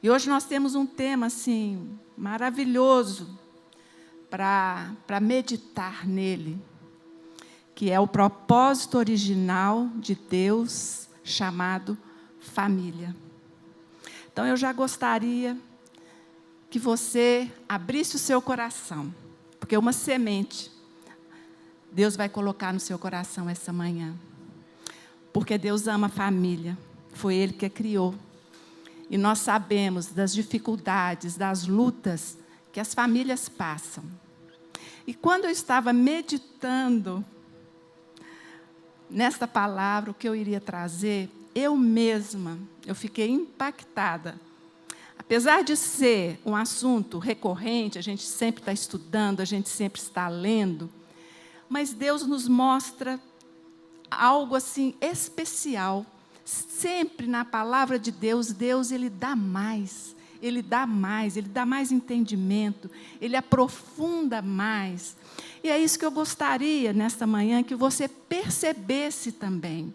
E hoje nós temos um tema assim maravilhoso para meditar nele, que é o propósito original de Deus chamado família. Então eu já gostaria que você abrisse o seu coração, porque uma semente Deus vai colocar no seu coração essa manhã. Porque Deus ama a família, foi Ele que a criou. E nós sabemos das dificuldades, das lutas que as famílias passam. E quando eu estava meditando nesta palavra, o que eu iria trazer, eu mesma, eu fiquei impactada. Apesar de ser um assunto recorrente, a gente sempre está estudando, a gente sempre está lendo, mas Deus nos mostra algo assim especial. Sempre na palavra de Deus, Ele dá mais, Ele dá mais, Ele dá mais entendimento, Ele aprofunda mais. E é isso que eu gostaria, nesta manhã, que você percebesse também.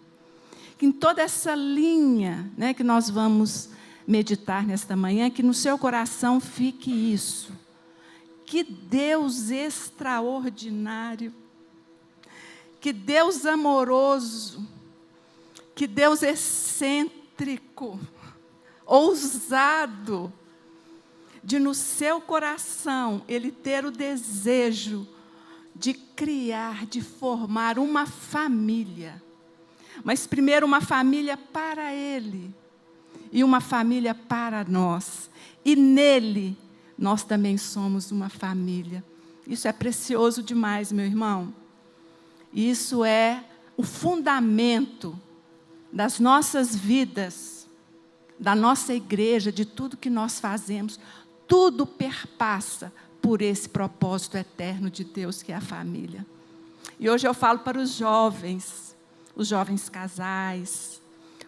Que em toda essa linha, né, que nós vamos meditar nesta manhã, que no seu coração fique isso. Que Deus extraordinário, que Deus amoroso, que Deus excêntrico, ousado, de no seu coração Ele ter o desejo de criar, de formar uma família. Mas primeiro uma família para Ele e uma família para nós. E nele nós também somos uma família. Isso é precioso demais, meu irmão. Isso é o fundamento das nossas vidas, da nossa igreja, de tudo que nós fazemos. Tudo perpassa por esse propósito eterno de Deus, que é a família. E hoje eu falo para os jovens casais,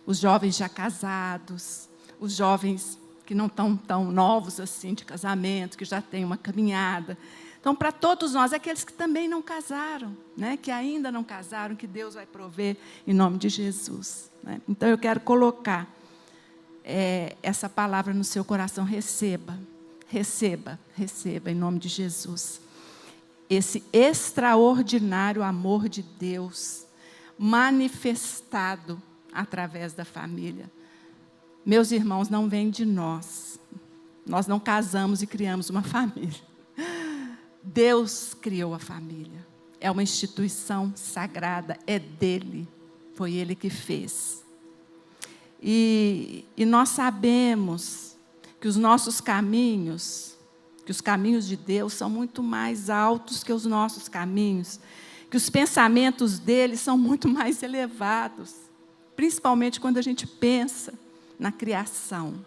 os jovens já casados, os jovens que não estão tão novos assim de casamento, que já têm uma caminhada. Então, para todos nós, aqueles que também não casaram, né, que ainda não casaram, que Deus vai prover em nome de Jesus. Né? Então, eu quero colocar essa palavra no seu coração. Receba, receba, receba em nome de Jesus. Esse extraordinário amor de Deus manifestado através da família. Meus irmãos, não vem de nós. Nós não casamos e criamos uma família. Deus criou a família. É uma instituição sagrada, é dele. Foi Ele que fez. E nós sabemos que os nossos caminhos, que os caminhos de Deus são muito mais altos que os nossos caminhos, que os pensamentos dele são muito mais elevados, principalmente quando a gente pensa na criação.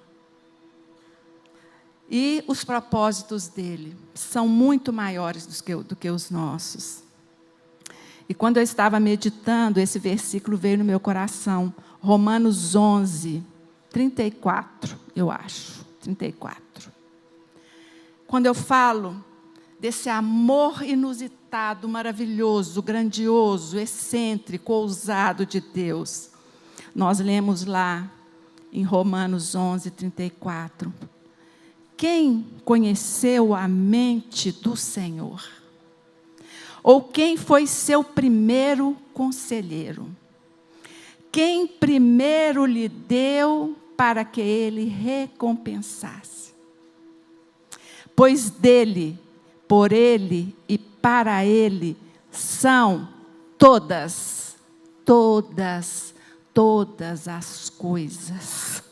E os propósitos dele são muito maiores do que os nossos. E quando eu estava meditando, esse versículo veio no meu coração, Romanos 11, 34, eu acho, 34. Quando eu falo desse amor inusitado, maravilhoso, grandioso, excêntrico, ousado de Deus, nós lemos lá em Romanos 11, 34. Quem conheceu a mente do Senhor? Ou quem foi seu primeiro conselheiro? Quem primeiro lhe deu para que ele recompensasse? Pois dele, por ele e para ele são todas as coisas.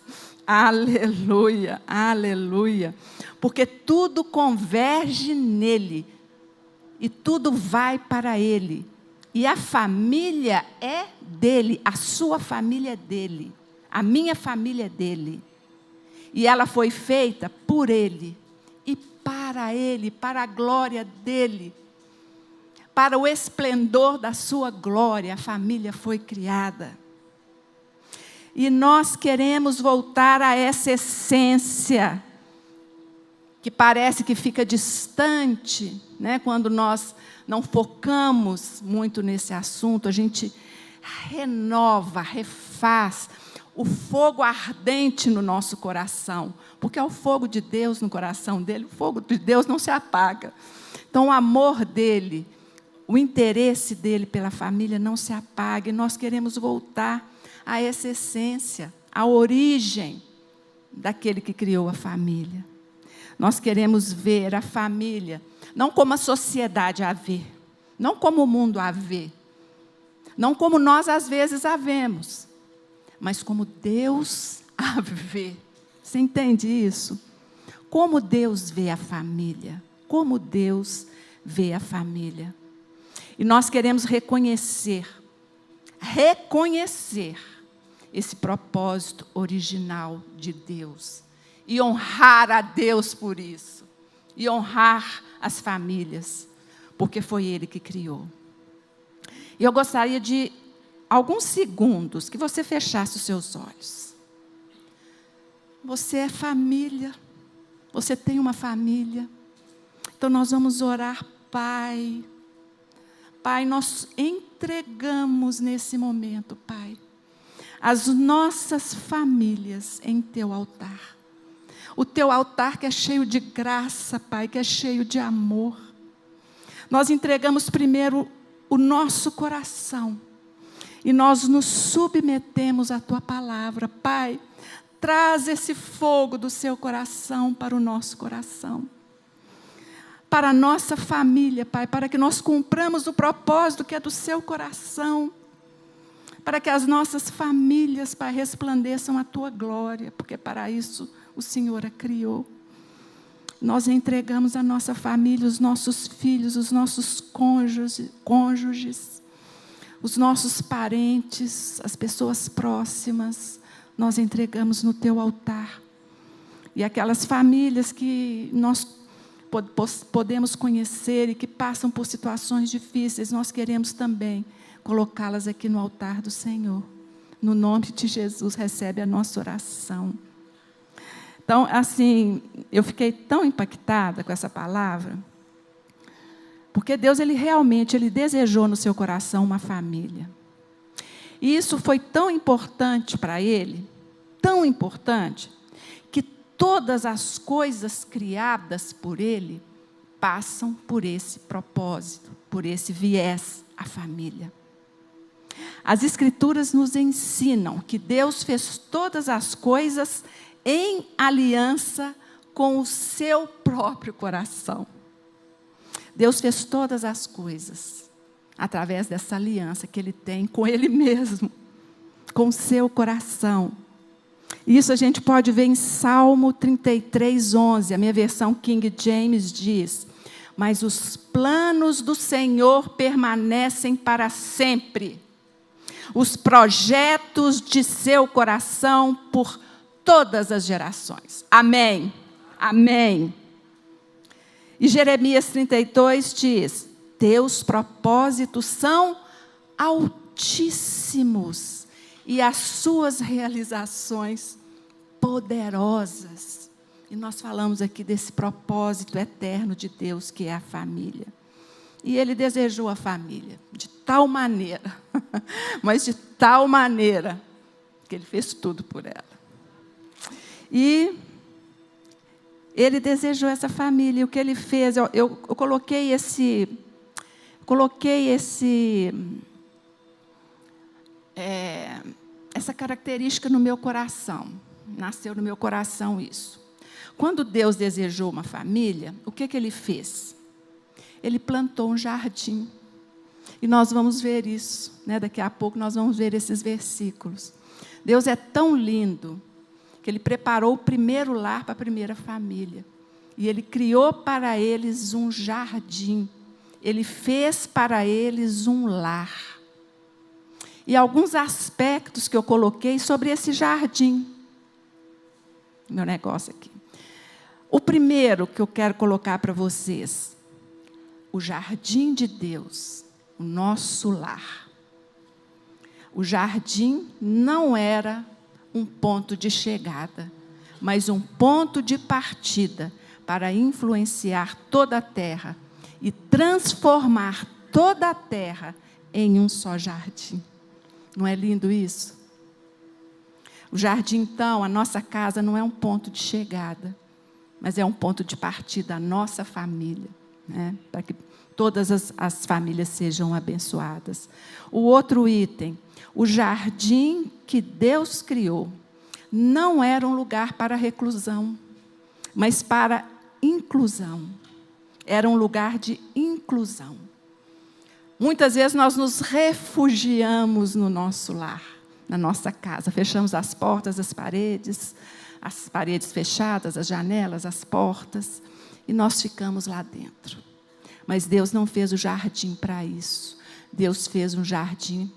Aleluia, aleluia. Porque tudo converge nele e tudo vai para ele. E a família é dele, a sua família é dele, a minha família é dele. E ela foi feita por ele e para ele, para a glória dele, para o esplendor da sua glória, a família foi criada. E nós queremos voltar a essa essência, que parece que fica distante, né? Quando nós não focamos muito nesse assunto, a gente renova, refaz, o fogo ardente no nosso coração, porque é o fogo de Deus no coração dele, o fogo de Deus não se apaga. Então, o amor dele, o interesse dele pela família não se apaga, e nós queremos voltar a essa essência, a origem daquele que criou a família. Nós queremos ver a família, não como a sociedade a vê, não como o mundo a vê, não como nós às vezes a vemos, mas como Deus a vê. Você entende isso? Como Deus vê a família, como Deus vê a família. E nós queremos reconhecer esse propósito original de Deus. E honrar a Deus por isso. E honrar as famílias, porque foi Ele que criou. E eu gostaria de, alguns segundos, que você fechasse os seus olhos. Você é família. Você tem uma família. Então nós vamos orar, Pai. Pai, nós entregamos nesse momento, Pai, as nossas famílias em Teu altar. O Teu altar que é cheio de graça, Pai, que é cheio de amor. Nós entregamos primeiro o nosso coração e nós nos submetemos à Tua palavra. Pai, traz esse fogo do Seu coração para o nosso coração, para a nossa família, Pai, para que nós cumpramos o propósito que é do Seu coração, para que as nossas famílias, Pai, resplandeçam a Tua glória, porque para isso o Senhor a criou. Nós entregamos a nossa família, os nossos filhos, os nossos cônjuges, os nossos parentes, as pessoas próximas, nós entregamos no Teu altar. E aquelas famílias que nós podemos conhecer e que passam por situações difíceis, nós queremos também colocá-las aqui no altar do Senhor. No nome de Jesus, recebe a nossa oração. Então, assim, eu fiquei tão impactada com essa palavra, porque Deus, Ele realmente desejou no seu coração uma família. E isso foi tão importante para Ele, tão importante, que todas as coisas criadas por Ele passam por esse propósito, por esse viés, a família. As Escrituras nos ensinam que Deus fez todas as coisas em aliança com o seu próprio coração. Deus fez todas as coisas através dessa aliança que Ele tem com Ele mesmo, com o seu coração. Isso a gente pode ver em Salmo 33:11, a minha versão King James diz: mas os planos do Senhor permanecem para sempre, os projetos de seu coração por todas as gerações. Amém. Amém. E Jeremias 32 diz: teus propósitos são altíssimos e as suas realizações poderosas. E nós falamos aqui desse propósito eterno de Deus, que é a família. E Ele desejou a família de tal maneira, mas de tal maneira, que Ele fez tudo por ela. E Ele desejou essa família. E o que Ele fez, eu coloquei essa característica no meu coração. Nasceu no meu coração isso. Quando Deus desejou uma família, o que Ele fez? Ele plantou um jardim. E nós vamos ver isso, né? Daqui a pouco nós vamos ver esses versículos. Deus é tão lindo que Ele preparou o primeiro lar para a primeira família. E Ele criou para eles um jardim. Ele fez para eles um lar. E alguns aspectos que eu coloquei sobre esse jardim. Meu negócio aqui. O primeiro que eu quero colocar para vocês: o jardim de Deus, o nosso lar. O jardim não era um ponto de chegada, mas um ponto de partida para influenciar toda a terra e transformar toda a terra em um só jardim. Não é lindo isso? O jardim, então, a nossa casa não é um ponto de chegada, mas é um ponto de partida da nossa família, né? Para que todas as famílias sejam abençoadas. O outro item, o jardim que Deus criou, não era um lugar para reclusão, mas para inclusão. Era um lugar de inclusão. Muitas vezes nós nos refugiamos no nosso lar, na nossa casa. Fechamos as portas, as paredes fechadas, as janelas, as portas, e nós ficamos lá dentro. Mas Deus não fez o jardim para isso. Deus fez um jardim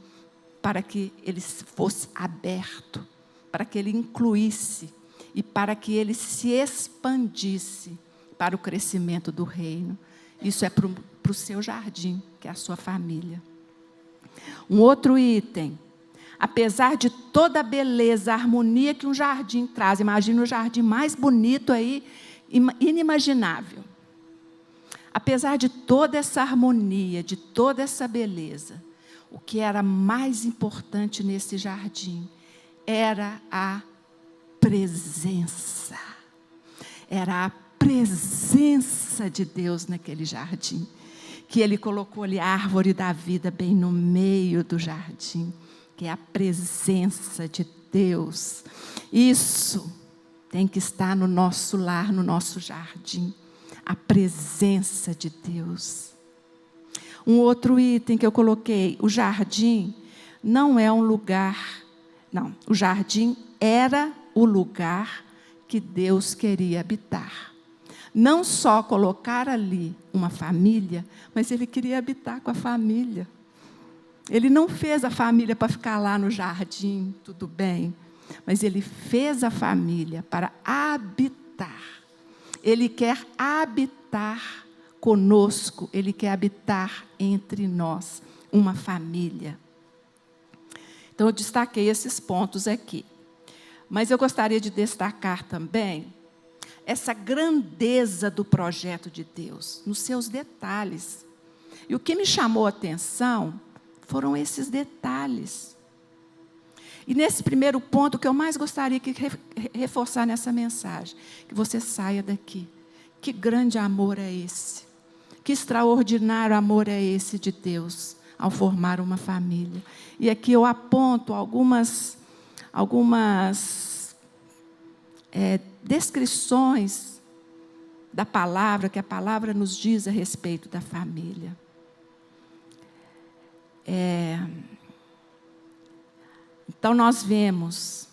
para que ele fosse aberto, para que ele incluísse e para que ele se expandisse para o crescimento do reino. Isso é para o seu jardim, que é a sua família. Um outro item, apesar de toda a beleza, a harmonia que um jardim traz, imagine o jardim mais bonito aí, inimaginável. Apesar de toda essa harmonia, de toda essa beleza, o que era mais importante nesse jardim era a presença. Era a presença de Deus naquele jardim. Que Ele colocou ali a árvore da vida bem no meio do jardim. Que é a presença de Deus. Isso tem que estar no nosso lar, no nosso jardim. A presença de Deus. Um outro item que eu coloquei, o jardim não é um lugar, não, o jardim era o lugar que Deus queria habitar. Não só colocar ali uma família, mas Ele queria habitar com a família. Ele não fez a família para ficar lá no jardim, tudo bem, mas Ele fez a família para habitar. Ele quer habitar conosco, Ele quer habitar entre nós, uma família. Então, eu destaquei esses pontos aqui. Mas eu gostaria de destacar também essa grandeza do projeto de Deus, nos seus detalhes. E o que me chamou a atenção foram esses detalhes. E nesse primeiro ponto, o que eu mais gostaria de reforçar nessa mensagem, que você saia daqui. Que grande amor é esse? Que extraordinário amor é esse de Deus ao formar uma família? E aqui eu aponto algumas descrições da palavra, que a palavra nos diz a respeito da família. Então, nós vemos,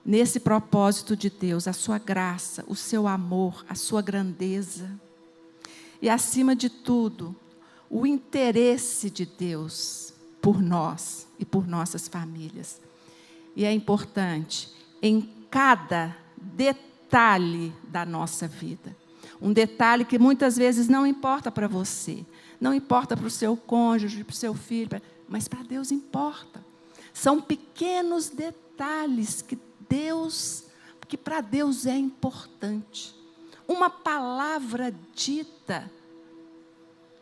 nesse propósito de Deus, a sua graça, o seu amor, a sua grandeza. E, acima de tudo, o interesse de Deus por nós e por nossas famílias. E é importante, em cada detalhe da nossa vida. Um detalhe que muitas vezes não importa para você, não importa para o seu cônjuge, para o seu filho, mas para Deus importa. São pequenos detalhes que para Deus é importante. Uma palavra dita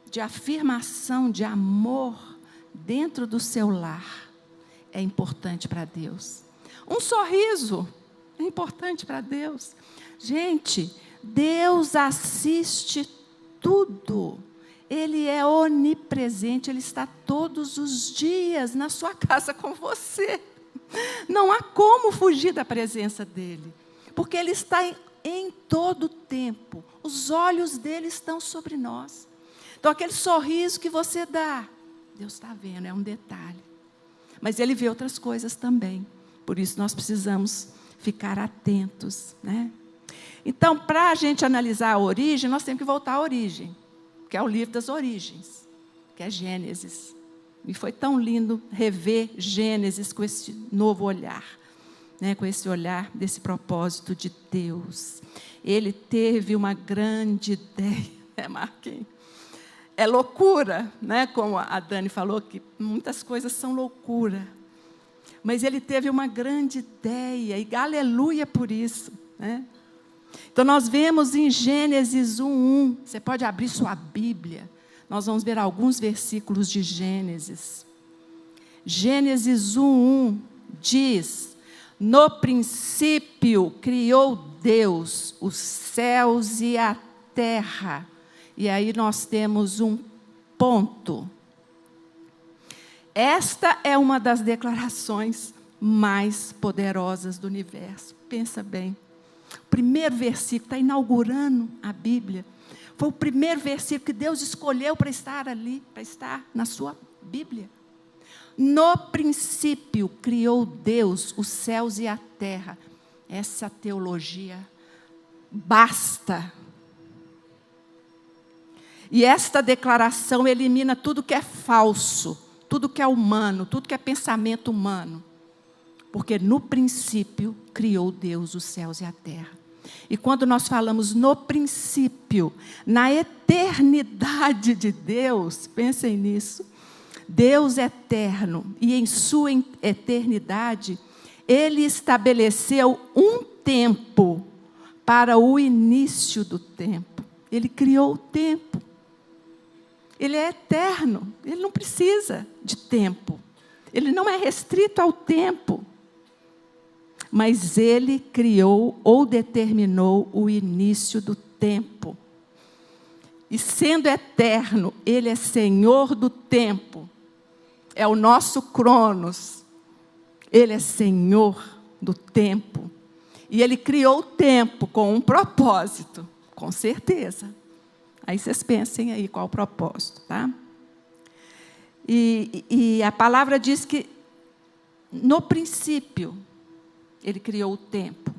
de afirmação, de amor dentro do seu lar é importante para Deus. Um sorriso é importante para Deus. Gente, Deus assiste tudo. Ele é onipresente, Ele está todos os dias na sua casa com você. Não há como fugir da presença dEle, porque Ele está em todo o tempo. Os olhos dEle estão sobre nós. Então, aquele sorriso que você dá, Deus está vendo, é um detalhe. Mas Ele vê outras coisas também. Por isso, nós precisamos ficar atentos, né? Então, para a gente analisar a origem, nós temos que voltar à origem, que é o livro das origens, que é Gênesis. E foi tão lindo rever Gênesis com esse novo olhar, né? Com esse olhar desse propósito de Deus. Ele teve uma grande ideia, né, Marquinhos? É loucura, né? Como a Dani falou, que muitas coisas são loucura. Mas ele teve uma grande ideia, e aleluia por isso, né? Então, nós vemos em Gênesis 1:1, você pode abrir sua Bíblia, nós vamos ver alguns versículos de Gênesis. Gênesis 1:1 diz: No princípio criou Deus os céus e a terra. E aí nós temos um ponto. Esta é uma das declarações mais poderosas do universo. Pensa bem. O primeiro versículo está inaugurando a Bíblia. Foi o primeiro versículo que Deus escolheu para estar ali, para estar na sua Bíblia. No princípio criou Deus os céus e a terra. Essa teologia basta. E esta declaração elimina tudo que é falso, tudo que é humano, tudo que é pensamento humano. Porque no princípio criou Deus os céus e a terra. E quando nós falamos no princípio, na eternidade de Deus, pensem nisso, Deus é eterno e em sua eternidade, Ele estabeleceu um tempo para o início do tempo. Ele criou o tempo. Ele é eterno, Ele não precisa de tempo. Ele não é restrito ao tempo. Mas Ele criou ou determinou o início do tempo. E sendo eterno, Ele é Senhor do tempo. É o nosso Cronos. Ele é Senhor do tempo. E Ele criou o tempo com um propósito, com certeza. Aí vocês pensem aí qual o propósito, tá? E a palavra diz que, no princípio, Ele criou o tempo.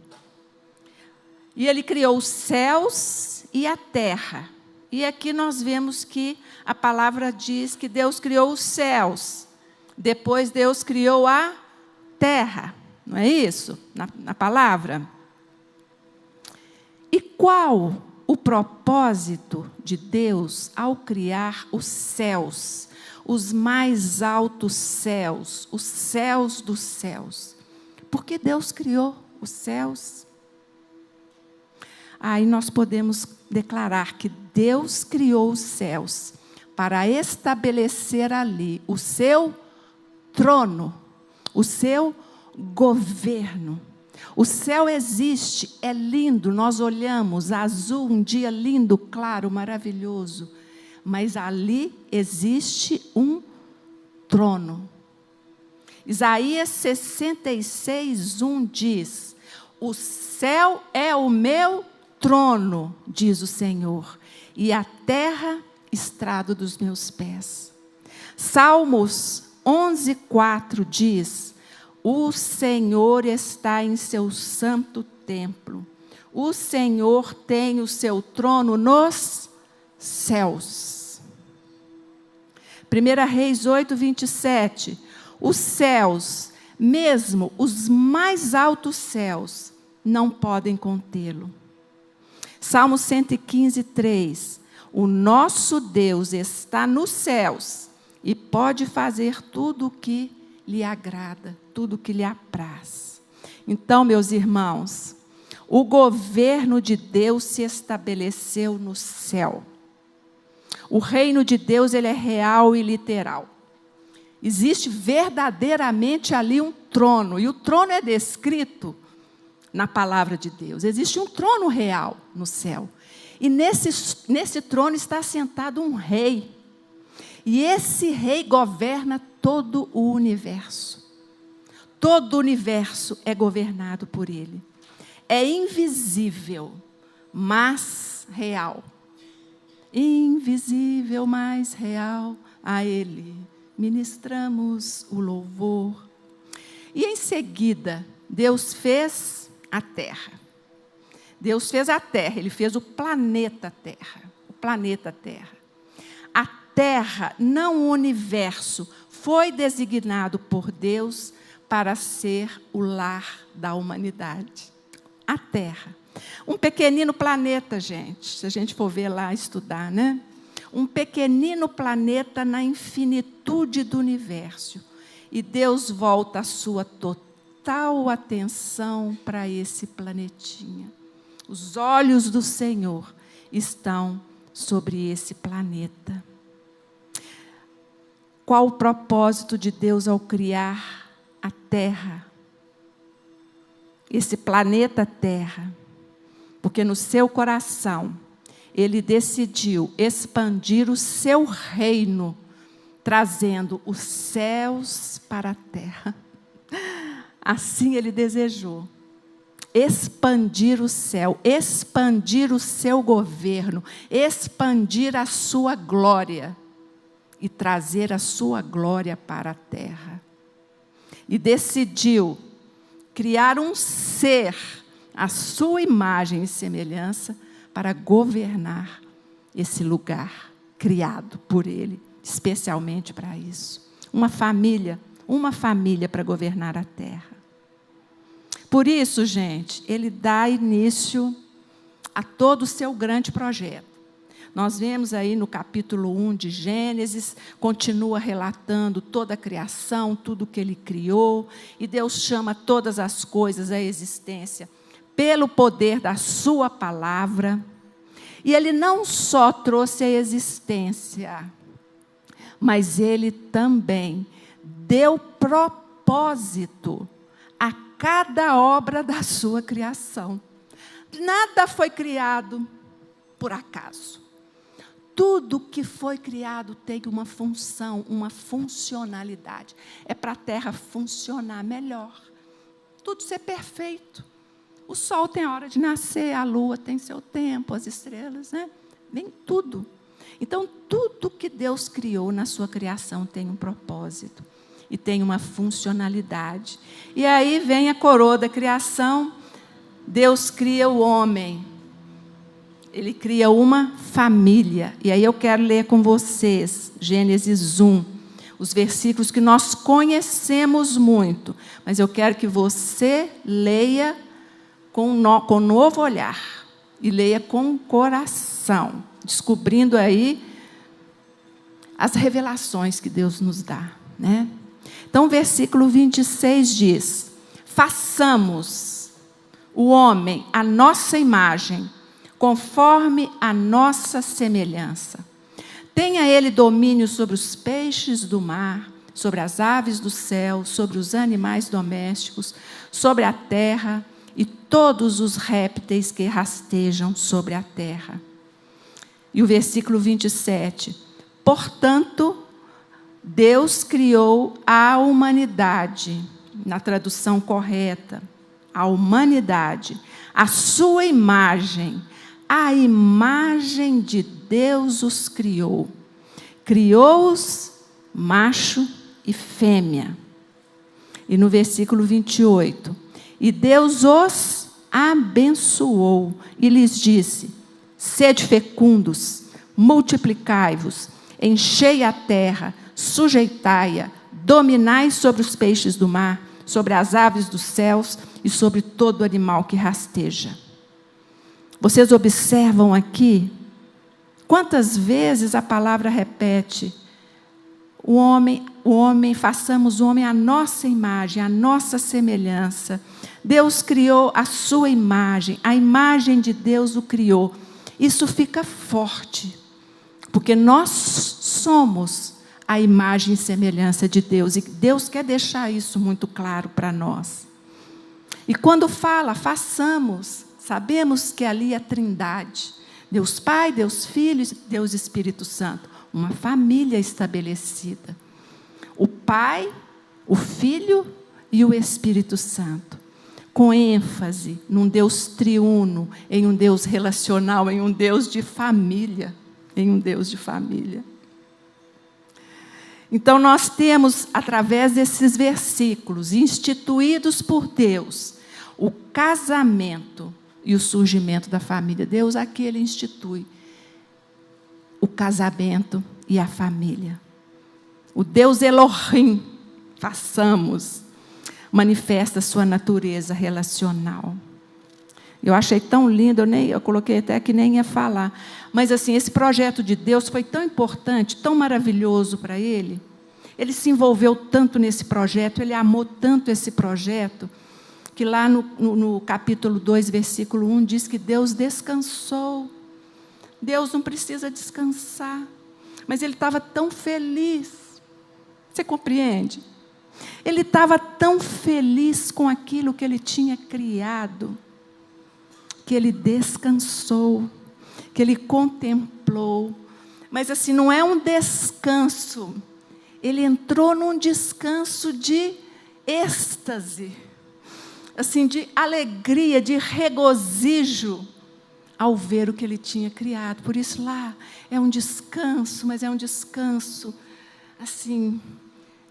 E Ele criou os céus e a terra. E aqui nós vemos que a palavra diz que Deus criou os céus. Depois Deus criou a terra. Não é isso? Na palavra. E qual o propósito de Deus ao criar os céus? Os mais altos céus, os céus dos céus. Por que Deus criou os céus? Aí nós podemos declarar que Deus criou os céus para estabelecer ali o seu trono, o seu governo. O céu existe, é lindo, nós olhamos, azul, um dia lindo, claro, maravilhoso. Mas ali existe um trono. Isaías 66:1 diz: o céu é o meu trono, diz o Senhor, e a terra estrado dos meus pés. Salmos 11:4 diz: o Senhor está em seu santo templo. O Senhor tem o seu trono nos céus. 1 Reis 8:27. Os céus, mesmo os mais altos céus, não podem contê-lo. Salmo 115:3. O nosso Deus está nos céus e pode fazer tudo o que lhe agrada, tudo o que lhe apraz. Então, meus irmãos, o governo de Deus se estabeleceu no céu. O reino de Deus, ele é real e literal. Existe verdadeiramente ali um trono, e o trono é descrito na palavra de Deus. Existe um trono real no céu. E nesse trono está sentado um rei. E esse rei governa todo o universo. Todo o universo é governado por ele. É invisível, mas real. Invisível, mas real, a ele ministramos o louvor. E em seguida, Deus fez a terra. Deus fez a terra, Ele fez o planeta Terra. O planeta Terra. A terra, não o universo, foi designado por Deus para ser o lar da humanidade. A terra. Um pequenino planeta, gente, se a gente for ver lá, estudar, né? Um pequenino planeta na infinitude do universo. E Deus volta a sua total atenção para esse planetinha. Os olhos do Senhor estão sobre esse planeta. Qual o propósito de Deus ao criar a terra? esse planeta Terra, porque no seu coração Ele decidiu expandir o seu reino, trazendo os céus para a terra. Assim Ele desejou expandir o céu, expandir o seu governo, expandir a sua glória e trazer a sua glória para a terra. E decidiu criar um ser à sua imagem e semelhança para governar esse lugar criado por Ele, especialmente para isso. Uma família para governar a terra. Por isso, gente, Ele dá início a todo o seu grande projeto. Nós vemos aí no capítulo 1 de Gênesis, continua relatando toda a criação, tudo que Ele criou, e Deus chama todas as coisas à existência pelo poder da sua palavra. E Ele não só trouxe a existência, mas Ele também deu propósito a cada obra da sua criação. Nada foi criado por acaso. Tudo que foi criado tem uma função, uma funcionalidade. É para a terra funcionar melhor. Tudo ser perfeito. O sol tem a hora de nascer, a lua tem seu tempo, as estrelas, né? Vem tudo. Então, tudo que Deus criou na sua criação tem um propósito e tem uma funcionalidade. E aí vem a coroa da criação. Deus cria o homem. Ele cria uma família. E aí eu quero ler com vocês Gênesis 1, os versículos que nós conhecemos muito, mas eu quero que você leia com novo olhar e leia com o coração, descobrindo aí as revelações que Deus nos dá, né? Então, o versículo 26 diz: façamos o homem à nossa imagem, conforme a nossa semelhança. Tenha ele domínio sobre os peixes do mar, sobre as aves do céu, sobre os animais domésticos, sobre a terra e todos os répteis que rastejam sobre a terra. E o versículo 27. Portanto, Deus criou a humanidade, na tradução correta, a humanidade, a sua imagem, a imagem de Deus os criou. Criou-os macho e fêmea. E no versículo 28, e Deus os abençoou e lhes disse: sede fecundos, multiplicai-vos, enchei a terra, sujeitai-a, dominai sobre os peixes do mar, sobre as aves dos céus e sobre todo animal que rasteja. Vocês observam aqui quantas vezes a palavra repete: o homem, façamos o homem à nossa imagem, à nossa semelhança. Deus criou a sua imagem, a imagem de Deus o criou. Isso fica forte, porque nós somos a imagem e semelhança de Deus, e Deus quer deixar isso muito claro para nós. E quando fala, façamos, sabemos que ali é a Trindade, Deus Pai, Deus Filho, Deus Espírito Santo, uma família estabelecida. O Pai, o Filho e o Espírito Santo, com ênfase num Deus triuno, em um Deus relacional, em um Deus de família, Então, nós temos, através desses versículos, instituídos por Deus, o casamento e o surgimento da família. Deus aqui, Ele institui o casamento e a família. O Deus Elohim, façamos, manifesta a sua natureza relacional. Eu achei tão lindo, eu coloquei até que nem ia falar. Mas assim, esse projeto de Deus foi tão importante, tão maravilhoso para Ele. Ele se envolveu tanto nesse projeto, Ele amou tanto esse projeto, que lá no capítulo 2, versículo 1, diz que Deus descansou. Deus não precisa descansar, mas Ele estava tão feliz. Você compreende? Ele estava tão feliz com aquilo que ele tinha criado, que ele descansou, que ele contemplou. Mas assim, não é um descanso. Ele entrou num descanso de êxtase, assim, de alegria, de regozijo, ao ver o que ele tinha criado. Por isso lá é um descanso, mas é um descanso, assim,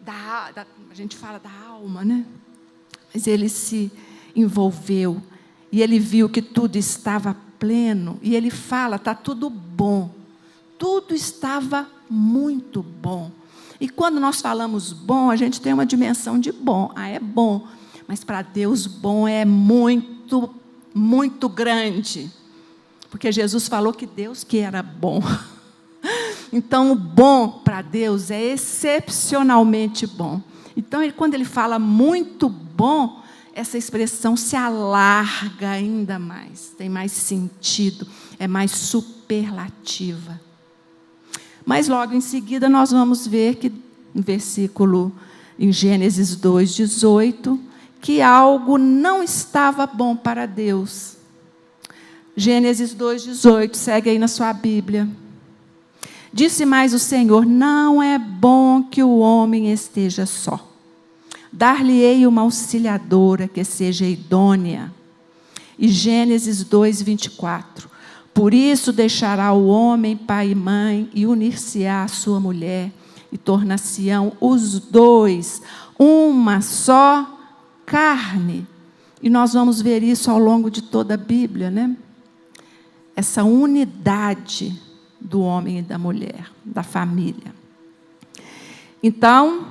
a gente fala da alma, né? Mas ele se envolveu, e ele viu que tudo estava pleno, e ele fala, está tudo bom. Tudo estava muito bom. E quando nós falamos bom, a gente tem uma dimensão de bom. É bom. Mas para Deus, bom é muito, muito grande. Porque Jesus falou que Deus que era bom. Então, o bom para Deus é excepcionalmente bom. Então, quando ele fala muito bom, essa expressão se alarga ainda mais. Tem mais sentido, é mais superlativa. Mas logo em seguida nós vamos ver que no versículo em Gênesis 2:18, que algo não estava bom para Deus. Gênesis 2:18, segue aí na sua Bíblia. Disse mais o Senhor: não é bom que o homem esteja só. Dar-lhe-ei uma auxiliadora que seja idônea. E Gênesis 2:24. Por isso deixará o homem pai e mãe, e unir-se-á à sua mulher, e tornar-se-ão os dois uma só carne. E nós vamos ver isso ao longo de toda a Bíblia, né? Essa unidade do homem e da mulher, da família. Então,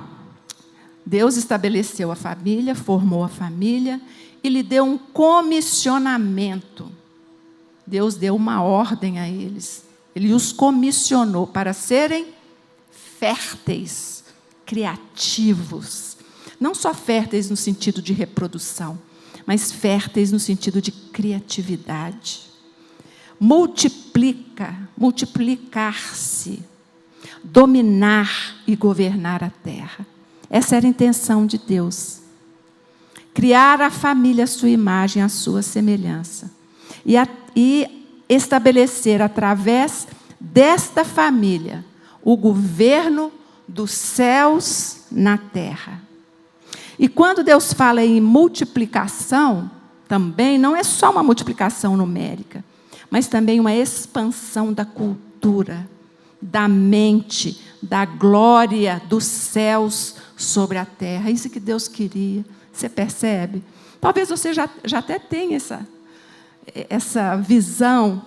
Deus estabeleceu a família, formou a família, e lhe deu um comissionamento. Deus deu uma ordem a eles. Ele os comissionou para serem férteis, criativos. Não só férteis no sentido de reprodução, mas férteis no sentido de criatividade. Multiplicar-se, dominar e governar a terra. Essa era a intenção de Deus. Criar a família à sua imagem, à sua semelhança. E estabelecer através desta família o governo dos céus na terra. E quando Deus fala em multiplicação, também não é só uma multiplicação numérica, mas também uma expansão da cultura, da mente, da glória dos céus sobre a terra. Isso que Deus queria. Você percebe? Talvez você já até tenha essa visão,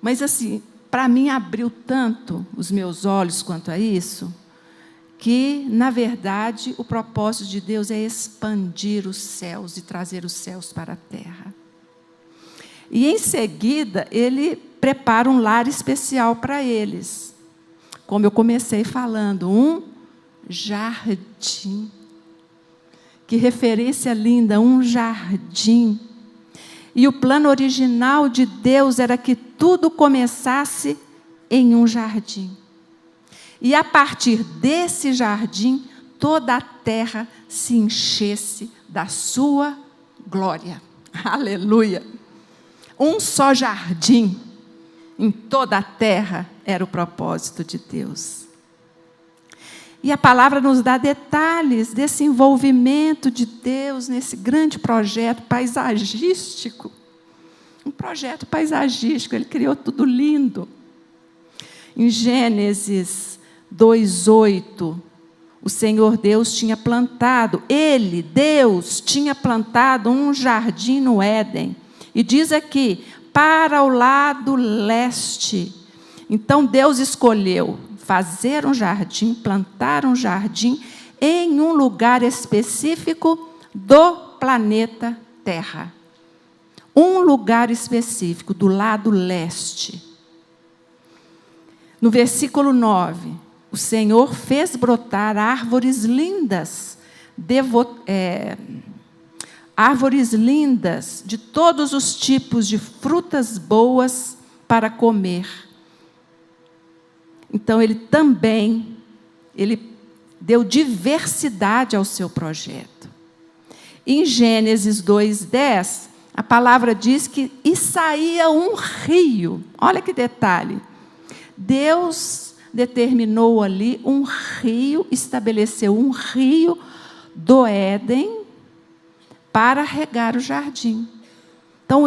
mas assim, para mim abriu tanto os meus olhos quanto a isso, que, na verdade, o propósito de Deus é expandir os céus e trazer os céus para a terra. E, em seguida, Ele prepara um lar especial para eles. Como eu comecei falando, um jardim. Que referência linda, um jardim. E o plano original de Deus era que tudo começasse em um jardim. E a partir desse jardim, toda a terra se enchesse da sua glória. Aleluia! Um só jardim em toda a terra era o propósito de Deus. E a palavra nos dá detalhes desse envolvimento de Deus nesse grande projeto paisagístico. Um projeto paisagístico, Ele criou tudo lindo. Em Gênesis 2:8, o Senhor Deus tinha plantado, Deus, tinha plantado um jardim no Éden. E diz aqui, para o lado leste. Então Deus escolheu fazer um jardim, plantar um jardim em um lugar específico do planeta Terra. Um lugar específico, do lado leste. No versículo 9, o Senhor fez brotar árvores lindas, árvores lindas, de todos os tipos de frutas boas para comer. Então, ele deu diversidade ao seu projeto. Em Gênesis 2:10, a palavra diz que e saía um rio. Olha que detalhe. Deus determinou ali um rio, estabeleceu um rio do Éden para regar o jardim. Então,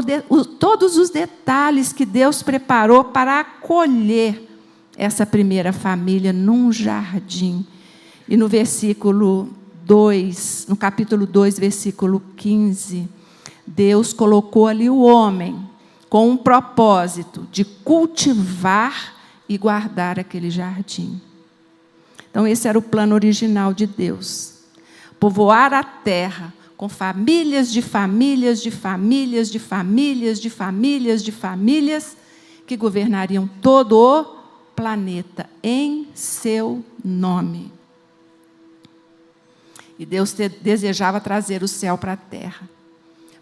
todos os detalhes que Deus preparou para acolher essa primeira família num jardim. E no versículo 2, no capítulo 2, versículo 15, Deus colocou ali o homem com um propósito de cultivar e guardar aquele jardim. Então, esse era o plano original de Deus. Povoar a terra com famílias de famílias de famílias de famílias de famílias de famílias que governariam todo o planeta em seu nome. E Deus desejava trazer o céu para a terra.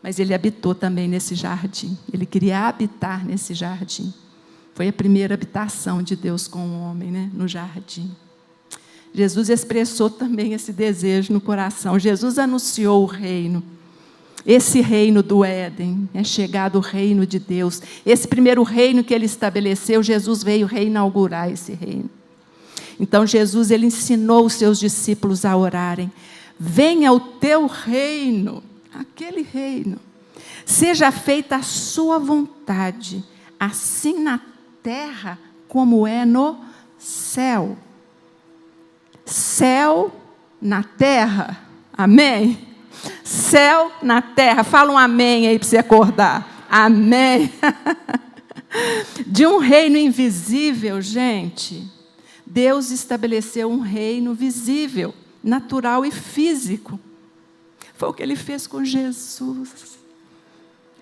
Mas Ele habitou também nesse jardim. Ele queria habitar nesse jardim. Foi a primeira habitação de Deus com o homem, né? No jardim. Jesus expressou também esse desejo no coração. Jesus anunciou o reino. Esse reino do Éden, é chegado o reino de Deus. Esse primeiro reino que Ele estabeleceu, Jesus veio reinaugurar esse reino. Então Jesus, Ele ensinou os seus discípulos a orarem. Venha o teu reino, aquele reino. Seja feita a sua vontade, assim na terra como é no céu. Céu na terra, amém? Céu na terra, fala um amém aí para você acordar, amém? De um reino invisível, gente, Deus estabeleceu um reino visível, natural e físico. Foi o que Ele fez com Jesus.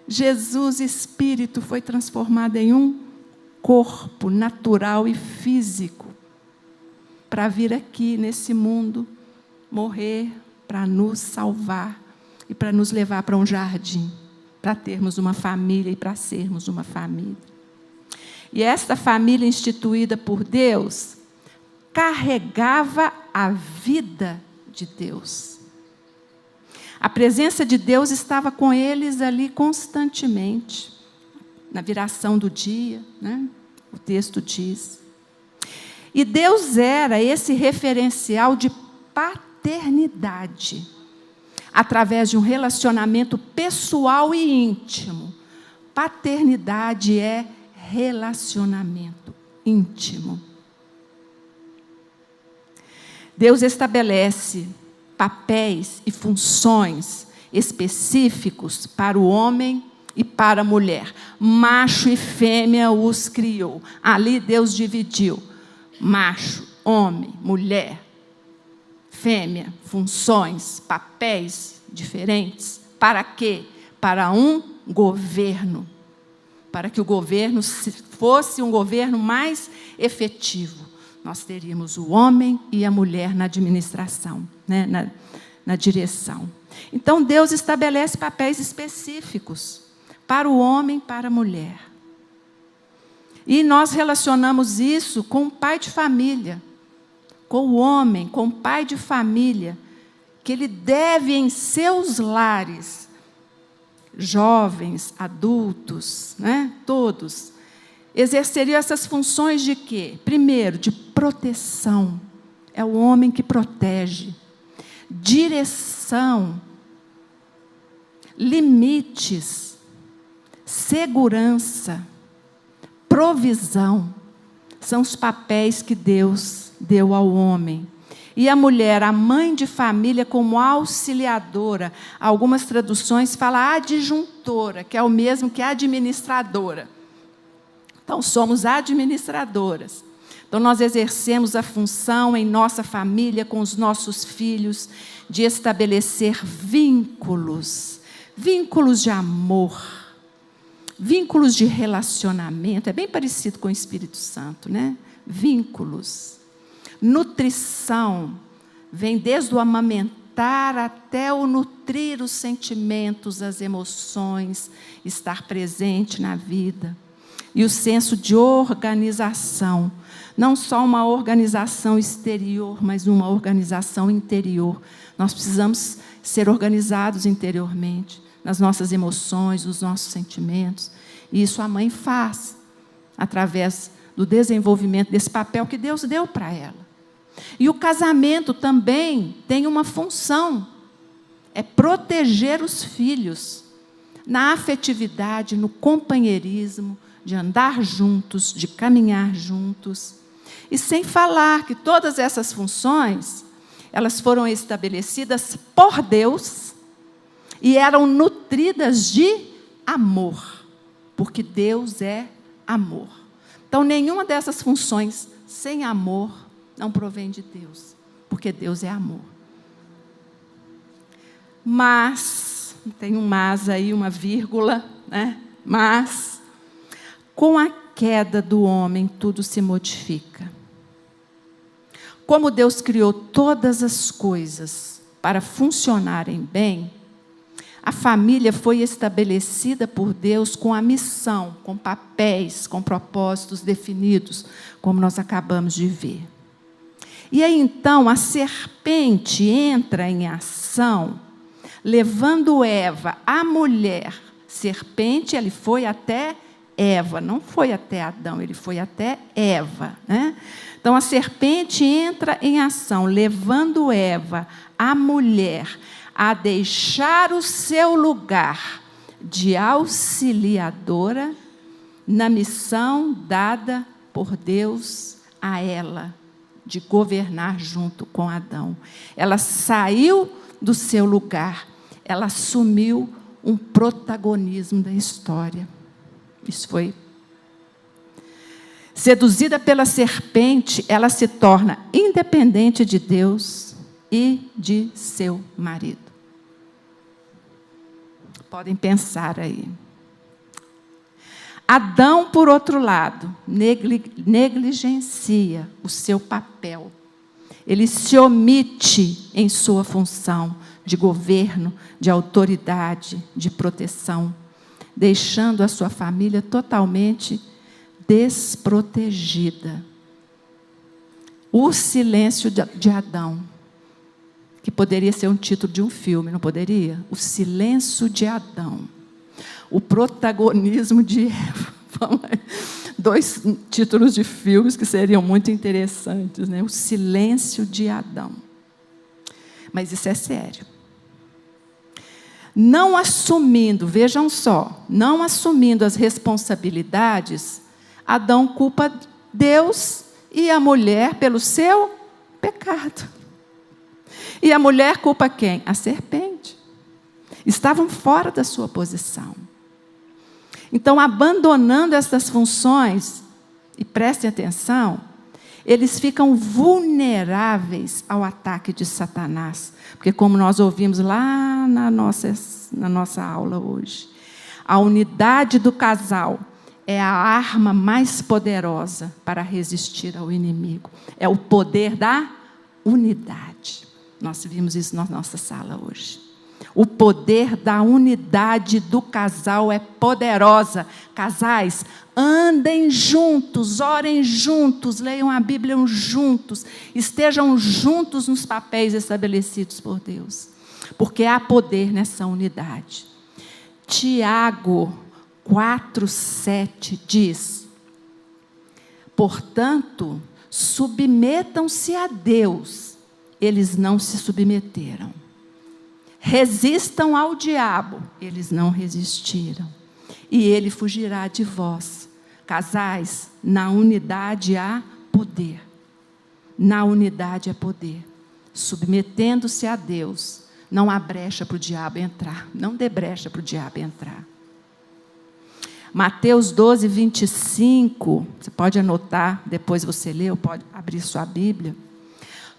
Jesus, Espírito, foi transformado em um corpo natural e físico, para vir aqui nesse mundo, morrer, para nos salvar e para nos levar para um jardim, para termos uma família e para sermos uma família. E esta família instituída por Deus carregava a vida de Deus. A presença de Deus estava com eles ali constantemente, na viração do dia, né? O texto diz. E Deus era esse referencial de paternidade, através de um relacionamento pessoal e íntimo. Paternidade é relacionamento íntimo. Deus estabelece papéis e funções específicos para o homem e para a mulher. Macho e fêmea os criou. Ali Deus dividiu. Macho, homem, mulher, fêmea, funções, papéis diferentes. Para quê? Para um governo. Para que o governo fosse um governo mais efetivo. Nós teríamos o homem e a mulher na administração, né? na direção. Então, Deus estabelece papéis específicos para o homem e para a mulher. E nós relacionamos isso com o pai de família, com o homem, com o pai de família, que ele deve em seus lares, jovens, adultos, né, todos, exerceriam essas funções de quê? Primeiro, de proteção. É o homem que protege. Direção. Limites. Segurança. Provisão. São os papéis que Deus deu ao homem. E a mulher, a mãe de família, como auxiliadora. Algumas traduções falam adjuntora, que é o mesmo que administradora. Então, somos administradoras. Então, nós exercemos a função em nossa família, com os nossos filhos, de estabelecer vínculos. Vínculos de amor. Vínculos de relacionamento. É bem parecido com o Espírito Santo, né? Vínculos. Nutrição. Vem desde o amamentar até o nutrir os sentimentos, as emoções, estar presente na vida. e o senso de organização. Não só uma organização exterior, mas uma organização interior. Nós precisamos ser organizados interiormente, nas nossas emoções, nos nossos sentimentos. E isso a mãe faz, através do desenvolvimento desse papel que Deus deu para ela. E o casamento também tem uma função, é proteger os filhos na afetividade, no companheirismo, de andar juntos, de caminhar juntos. E sem falar que todas essas funções, elas foram estabelecidas por Deus e eram nutridas de amor, porque Deus é amor. Então, nenhuma dessas funções sem amor não provém de Deus, porque Deus é amor. Mas, tem um mas aí, uma vírgula, né? Mas, com a queda do homem, tudo se modifica. Como Deus criou todas as coisas para funcionarem bem, a família foi estabelecida por Deus com a missão, com papéis, com propósitos definidos, como nós acabamos de ver. E aí, então, a serpente entra em ação, levando Eva, a mulher. Serpente, ele foi até Eva, não foi até Adão, ele foi até Eva, né? Então, a serpente entra em ação, levando Eva, a mulher, a deixar o seu lugar de auxiliadora na missão dada por Deus a ela, de governar junto com Adão. Ela saiu do seu lugar, ela assumiu um protagonismo da história. Isso foi. Seduzida pela serpente, ela se torna independente de Deus e de seu marido. Podem pensar aí. Adão, por outro lado, negligencia o seu papel. Ele se omite em sua função de governo, de autoridade, de proteção, deixando a sua família totalmente desprotegida. O silêncio de Adão, que poderia ser um título de um filme, não poderia? O silêncio de Adão. O protagonismo de Eva. Dois títulos de filmes que seriam muito interessantes, né? O silêncio de Adão. Mas isso é sério. Não assumindo, vejam só, não assumindo as responsabilidades, Adão culpa Deus e a mulher pelo seu pecado. E a mulher culpa quem? A serpente. Estavam fora da sua posição. Então, abandonando essas funções, e prestem atenção, eles ficam vulneráveis ao ataque de Satanás. Porque, como nós ouvimos lá na nossa aula hoje, a unidade do casal é a arma mais poderosa para resistir ao inimigo. É o poder da unidade. Nós vimos isso na nossa sala hoje. O poder da unidade do casal é poderosa. Casais, andem juntos, orem juntos, leiam a Bíblia juntos, estejam juntos nos papéis estabelecidos por Deus, porque há poder nessa unidade. Tiago 4:7 diz: portanto, submetam-se a Deus. Eles não se submeteram. Resistam ao diabo. Eles não resistiram. E ele fugirá de vós. Casais, na unidade há poder. Na unidade há poder. Submetendo-se a Deus, não há brecha para o diabo entrar. Não dê brecha para o diabo entrar. Mateus 12:25, você pode anotar, depois você lê, ou pode abrir sua Bíblia.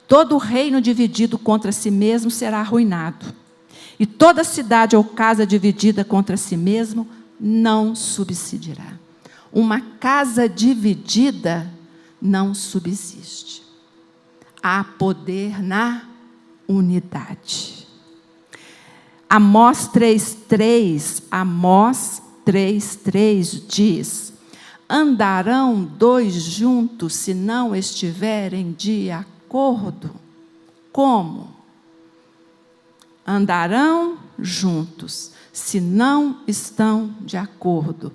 Todo reino dividido contra si mesmo será arruinado. E toda cidade ou casa dividida contra si mesmo não subsistirá. Uma casa dividida não subsiste. Há poder na unidade. Amós 3:3 diz: Andarão dois juntos se não estiverem de acordo? Como? Andarão juntos se não estão de acordo.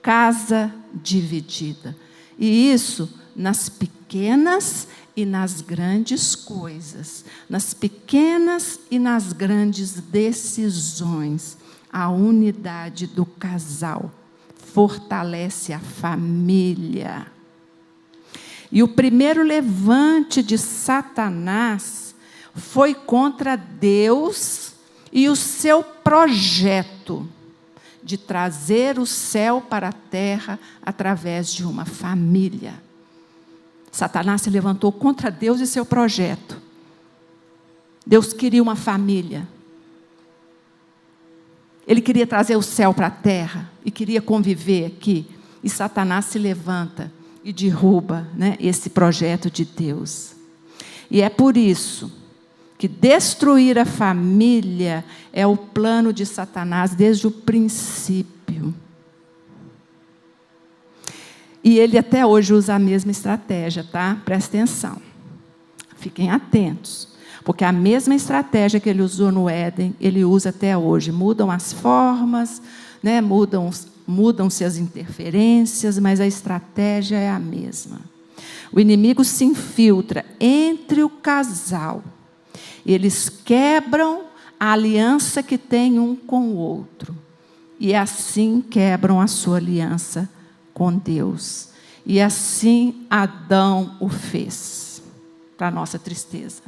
Casa dividida. E isso nas pequenas e nas grandes coisas, nas pequenas e nas grandes decisões. A unidade do casal fortalece a família. E o primeiro levante de Satanás foi contra Deus e o seu projeto de trazer o céu para a terra através de uma família. Satanás se levantou contra Deus e seu projeto. Deus queria uma família. Ele queria trazer o céu para a terra e queria conviver aqui. E Satanás se levanta e derruba, esse projeto de Deus. E é por isso que destruir a família é o plano de Satanás desde o princípio. E ele até hoje usa a mesma estratégia, tá? Presta atenção. Fiquem atentos. Porque a mesma estratégia que ele usou no Éden, ele usa até hoje. Mudam as formas, mudam-se as interferências, mas a estratégia é a mesma. O inimigo se infiltra entre o casal. Eles quebram a aliança que tem um com o outro. E assim quebram a sua aliança com Deus. E assim Adão o fez. Para nossa tristeza,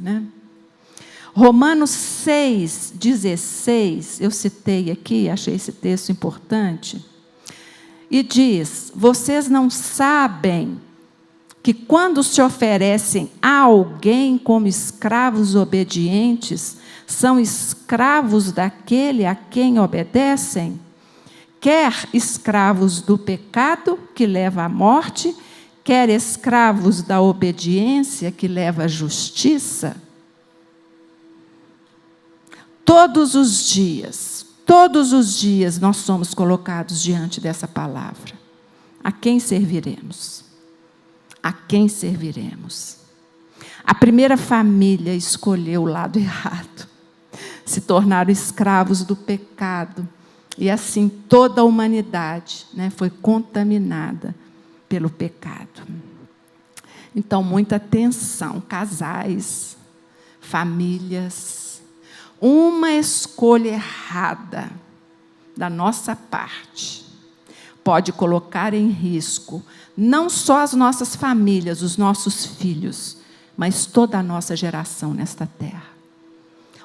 Romanos 6,16, eu citei aqui, achei esse texto importante, e diz: vocês não sabem que quando se oferecem a alguém como escravos obedientes, são escravos daquele a quem obedecem? Quer escravos do pecado, que leva à morte, quer escravos da obediência, que leva à justiça? Todos os dias nós somos colocados diante dessa palavra. A quem serviremos? A quem serviremos? A primeira família escolheu o lado errado. Se tornaram escravos do pecado. E assim toda a humanidade foi contaminada pelo pecado. Então, muita atenção, casais, famílias. Uma escolha errada da nossa parte pode colocar em risco não só as nossas famílias, os nossos filhos, mas toda a nossa geração nesta terra.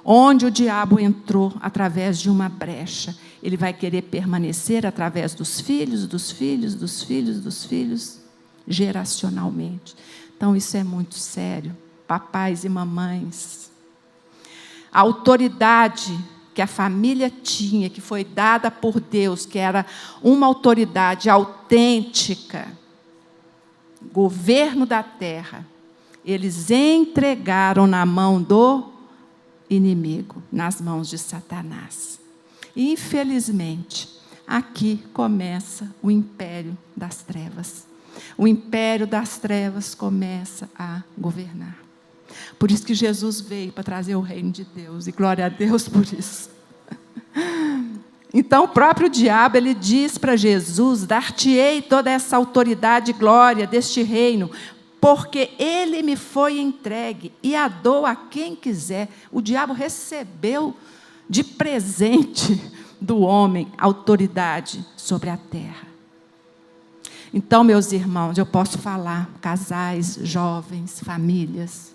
Onde o diabo entrou através de uma brecha, ele vai querer permanecer através dos filhos, dos filhos, dos filhos, dos filhos, geracionalmente. Então, isso é muito sério. Papais e mamães, a autoridade que a família tinha, que foi dada por Deus, que era uma autoridade autêntica, governo da terra, eles entregaram na mão do inimigo, nas mãos de Satanás. E, infelizmente, aqui começa o império das trevas. O império das trevas começa a governar. Por isso que Jesus veio para trazer o reino de Deus. E glória a Deus por isso. Então, o próprio diabo, ele diz para Jesus: dar-te-ei toda essa autoridade e glória deste reino, porque ele me foi entregue e a dou a quem quiser. O diabo recebeu de presente do homem autoridade sobre a terra. Então, meus irmãos, eu posso falar, casais, jovens, famílias,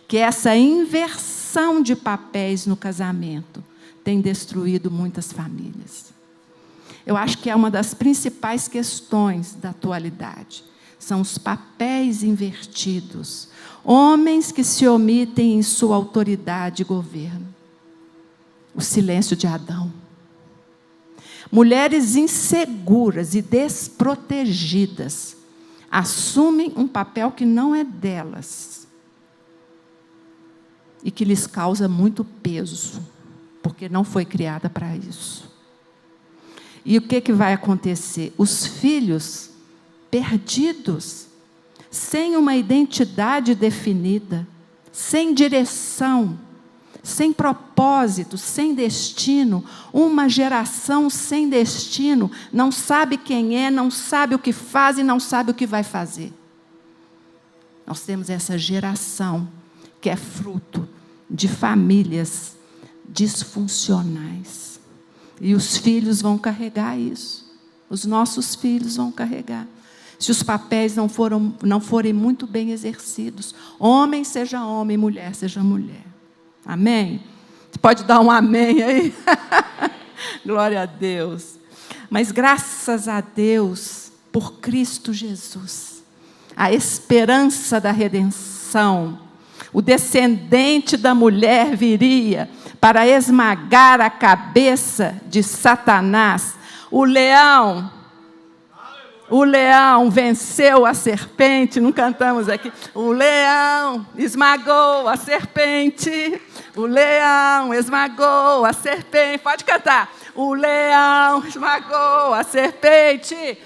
que essa inversão de papéis no casamento tem destruído muitas famílias. Eu acho que é uma das principais questões da atualidade. São os papéis invertidos. Homens que se omitem em sua autoridade e governo. O silêncio de Adão. Mulheres inseguras e desprotegidas assumem um papel que não é delas e que lhes causa muito peso, porque não foi criada para isso. E o que vai acontecer? Os filhos perdidos, sem uma identidade definida, sem direção, sem propósito, sem destino, uma geração sem destino, não sabe quem é, não sabe o que faz e não sabe o que vai fazer. Nós temos essa geração que é fruto de famílias disfuncionais. E os filhos vão carregar isso. Os nossos filhos vão carregar. Se os papéis não forem muito bem exercidos, homem seja homem, mulher seja mulher. Amém? Você pode dar um amém aí? Glória a Deus. Mas graças a Deus, por Cristo Jesus, a esperança da redenção, o descendente da mulher viria para esmagar a cabeça de Satanás. O leão venceu a serpente, não cantamos aqui. O leão esmagou a serpente. O leão esmagou a serpente. Pode cantar. O leão esmagou a serpente.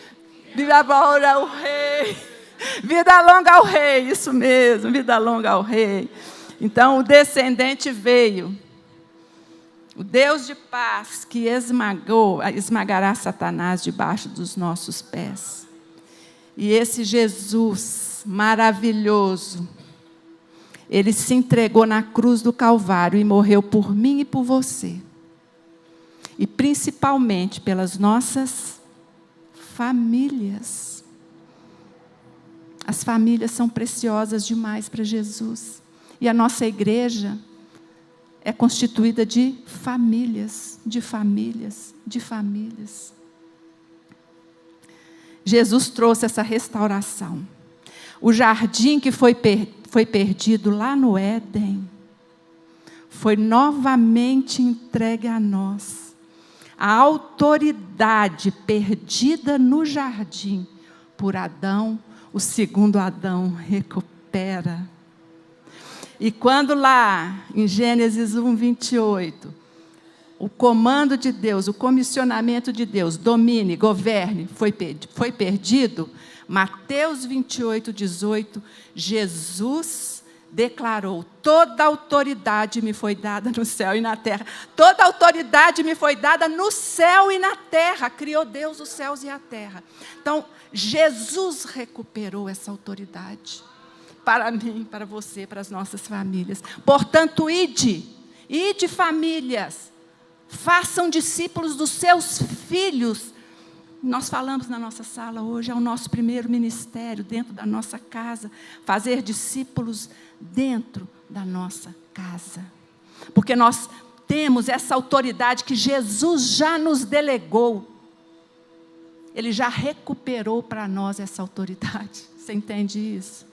Vida longa ao rei. Vida longa ao rei, isso mesmo, vida longa ao rei. Então o descendente veio. O Deus de paz que esmagará Satanás debaixo dos nossos pés. E esse Jesus maravilhoso, ele se entregou na cruz do Calvário e morreu por mim e por você. E principalmente pelas nossas famílias. As famílias são preciosas demais para Jesus. E a nossa igreja é constituída de famílias, de famílias, de famílias. Jesus trouxe essa restauração. O jardim que foi perdido lá no Éden, foi novamente entregue a nós. A autoridade perdida no jardim por Adão, o segundo Adão recupera. E quando lá, em Gênesis 1, 28, o comando de Deus, o comissionamento de Deus, domine, governe, foi perdido, Mateus 28, 18, Jesus declarou: toda autoridade me foi dada no céu e na terra. Toda autoridade me foi dada no céu e na terra. Criou Deus os céus e a terra. Então, Jesus recuperou essa autoridade. Para mim, para você, para as nossas famílias. Portanto, ide famílias, façam discípulos dos seus filhos. Nós falamos na nossa sala hoje, é o nosso primeiro ministério dentro da nossa casa, fazer discípulos dentro da nossa casa. Porque nós temos essa autoridade que Jesus já nos delegou. Ele já recuperou para nós essa autoridade. Você entende isso?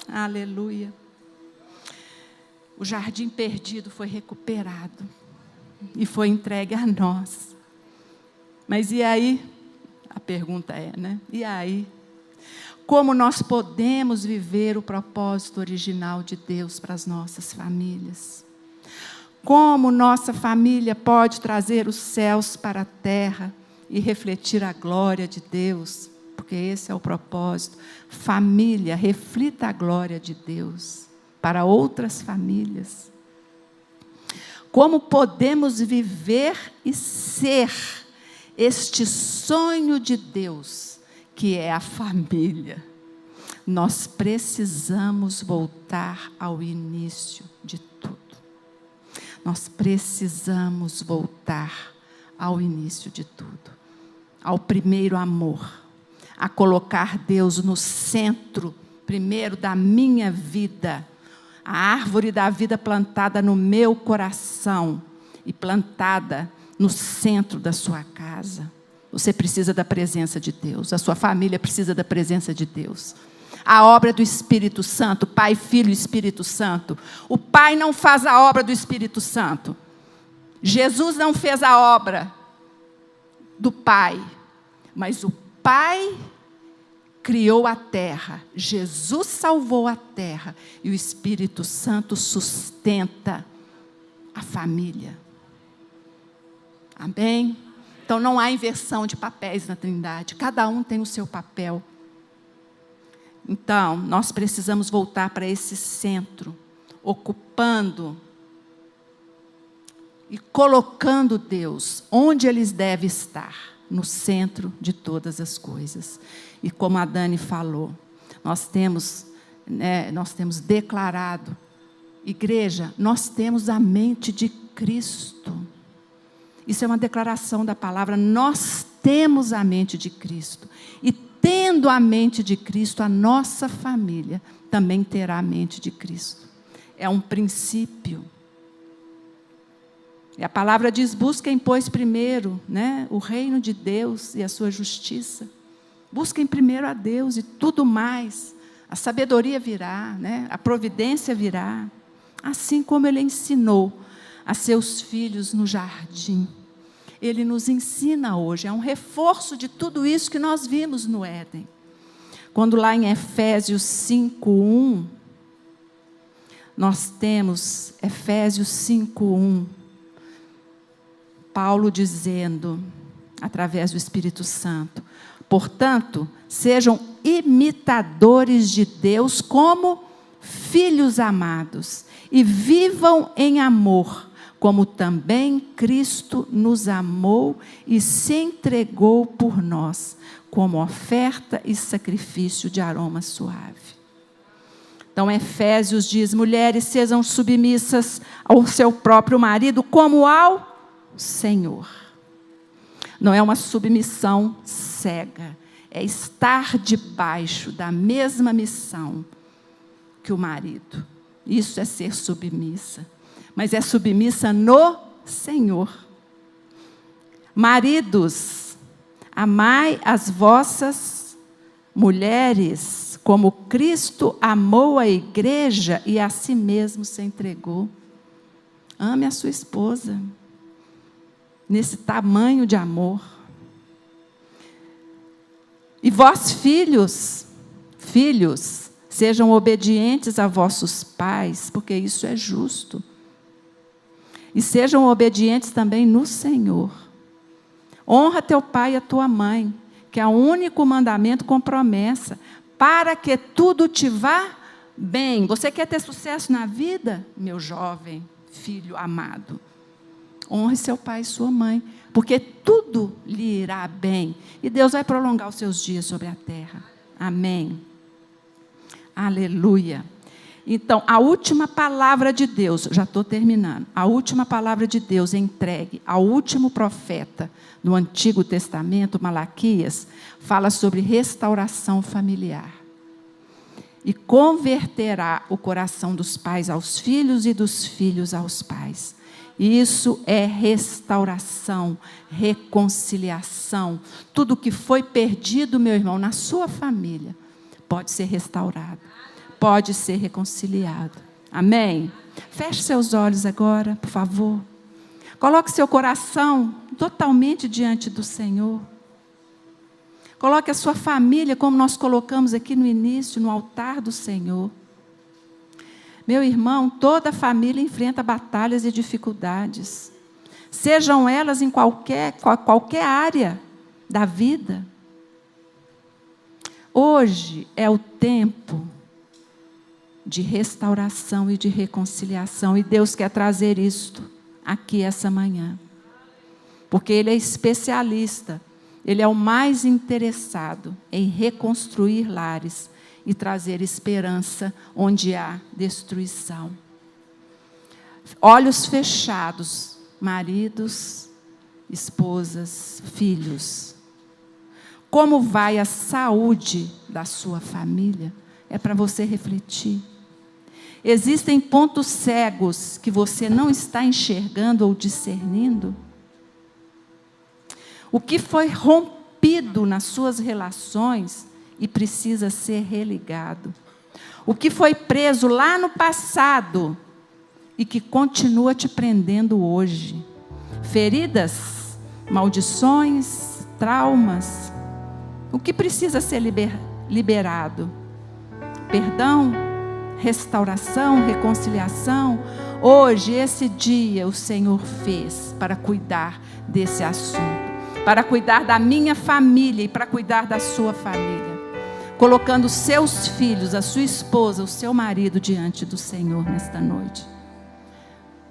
Aleluia. O jardim perdido foi recuperado e foi entregue a nós. Mas e aí? A pergunta é, né? E aí? Como nós podemos viver o propósito original de Deus para as nossas famílias? Como nossa família pode trazer os céus para a terra e refletir a glória de Deus? Porque esse é o propósito. Família, reflita a glória de Deus para outras famílias. Como podemos viver e ser este sonho de Deus, que é a família? Nós precisamos voltar ao início de tudo. Nós precisamos voltar ao início de tudo, ao primeiro amor. A colocar Deus no centro, primeiro, da minha vida. A árvore da vida plantada no meu coração e plantada no centro da sua casa. Você precisa da presença de Deus. A sua família precisa da presença de Deus. A obra do Espírito Santo, Pai, Filho e Espírito Santo. O Pai não faz a obra do Espírito Santo. Jesus não fez a obra do Pai, mas o Pai criou a terra, Jesus salvou a terra e o Espírito Santo sustenta a família. Amém? Então não há inversão de papéis na Trindade, cada um tem o seu papel. Então, nós precisamos voltar para esse centro, ocupando e colocando Deus onde Ele deve estar, no centro de todas as coisas. E como a Dani falou, nós temos declarado, igreja, nós temos a mente de Cristo. Isso é uma declaração da palavra, nós temos a mente de Cristo. E tendo a mente de Cristo, a nossa família também terá a mente de Cristo. É um princípio. E a palavra diz, busquem, pois, primeiro, o reino de Deus e a sua justiça. Busquem primeiro a Deus e tudo mais. A sabedoria virá, a providência virá. Assim como Ele ensinou a seus filhos no jardim. Ele nos ensina hoje, é um reforço de tudo isso que nós vimos no Éden. Quando lá em Efésios 5:1, nós temos Efésios 5:1, Paulo dizendo, através do Espírito Santo, portanto, sejam imitadores de Deus como filhos amados e vivam em amor, como também Cristo nos amou e se entregou por nós, como oferta e sacrifício de aroma suave. Então, Efésios diz, mulheres, sejam submissas ao seu próprio marido, como ao Senhor. Não é uma submissão cega, é estar debaixo da mesma missão que o marido. Isso é ser submissa. Mas é submissa no Senhor. Maridos, amai as vossas mulheres, como Cristo amou a igreja e a si mesmo se entregou. Ame a sua esposa, nesse tamanho de amor. E vós, filhos, sejam obedientes a vossos pais, porque isso é justo. E sejam obedientes também no Senhor. Honra teu pai e a tua mãe, que é o único mandamento com promessa, para que tudo te vá bem. Você quer ter sucesso na vida, meu jovem filho amado? Honre seu pai e sua mãe, porque tudo lhe irá bem. E Deus vai prolongar os seus dias sobre a terra. Amém. Aleluia. Então, a última palavra de Deus, já estou terminando, a última palavra de Deus entregue ao último profeta do Antigo Testamento, Malaquias, fala sobre restauração familiar. E converterá o coração dos pais aos filhos e dos filhos aos pais. Isso é restauração, reconciliação. Tudo que foi perdido, meu irmão, na sua família, pode ser restaurado, pode ser reconciliado. Amém? Feche seus olhos agora, por favor. Coloque seu coração totalmente diante do Senhor. Coloque a sua família, como nós colocamos aqui no início, no altar do Senhor. Meu irmão, toda família enfrenta batalhas e dificuldades. Sejam elas em qualquer área da vida. Hoje é o tempo de restauração e de reconciliação. E Deus quer trazer isto aqui essa manhã. Porque Ele é especialista. Ele é o mais interessado em reconstruir lares e trazer esperança onde há destruição. Olhos fechados, maridos, esposas, filhos. Como vai a saúde da sua família? É para você refletir. Existem pontos cegos que você não está enxergando ou discernindo? O que foi rompido nas suas relações e precisa ser religado? O que foi preso lá no passado e que continua te prendendo hoje? Feridas, maldições, traumas. O que precisa ser liberado? Perdão, restauração, reconciliação. Hoje, esse dia, o Senhor fez para cuidar desse assunto, para cuidar da minha família e para cuidar da sua família. colocando os seus filhos, a sua esposa, o seu marido diante do Senhor nesta noite.